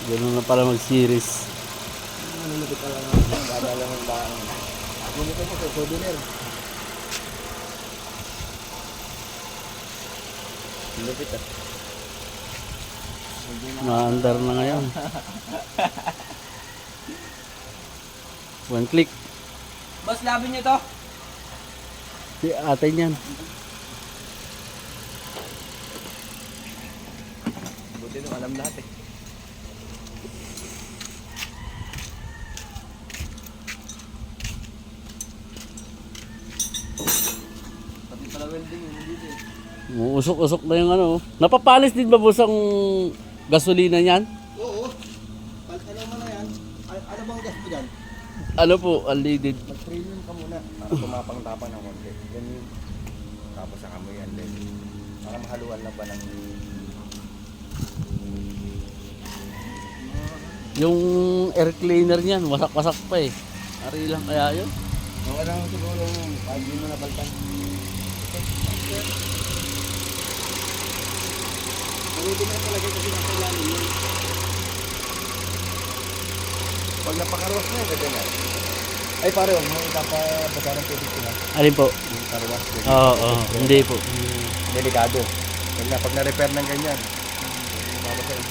Ganun na pala mag-series. Ano na pala nga. Dadala ng baang. Gumito ko sa souvenir. Lupit ah. Maandar na ngayon. One click. Boss, labi niyo to. Si ate niyan. Buti nung alam lahat eh. Pati pala welding yun dito eh. Usok-usok na yung ano. Napapalis din ba busang gasolina niyan? Oo. Ano mo na yan? Ano bang gas mo dyan? Ano po, unleaded. Mag-premium ka muna. Para tumapang-tapang ng konti. Yan yun. Tapos saka mo yan din. Para mahaluan lang ba ng... Yung air cleaner niyan, wasak-wasak pa eh. Ari lang kaya yun. Mga lang siguro pag di mo napaltan. Pwede na talaga kasi nasa ilalim yun. Pag napakarwas na yun, ganyan. Ay pare, huwag mo itapabasa ng tubig ko na. Alin po? Yung karwas. Oo, hindi po. Delikado. Pag na-repair ng ganyan.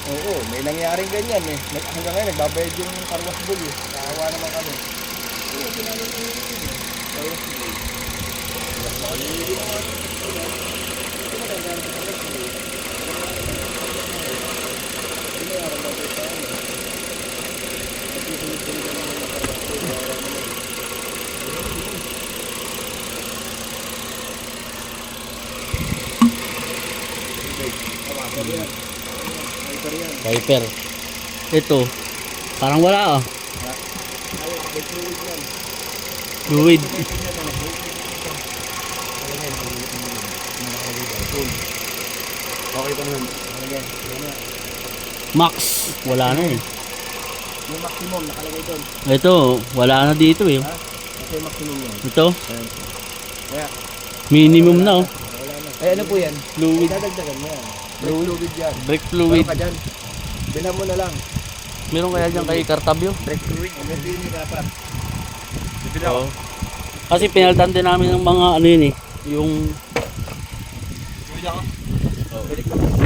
Oo, may nangyaring ganyan eh. Hanggang ngayon, nagbabayad yung karwas bull eh. Naawa naman kami. Oo, ginagawa ko yun. Karwas bull. Wiper. Ito. Parang wala ah. Fluid. Okay pa naman. Max. Wala na eh. Yung maximum nakalagay doon. Ito. Wala na dito eh. Ito yung maximum yan. Ito. Kaya, Minimum na oh. wala na. Ay ano po yan? Fluid. Dadagdagan mo yan. Fluid yan. Brake Meron fluid. ka dyan. Bilhan mo na lang. Meron kaya dyan kay Cartabio? Brake fluid. Hindi ni dapat. Bibili Oo. Kasi pinaltan din namin ng mga ano yun eh. Yung Bili ko.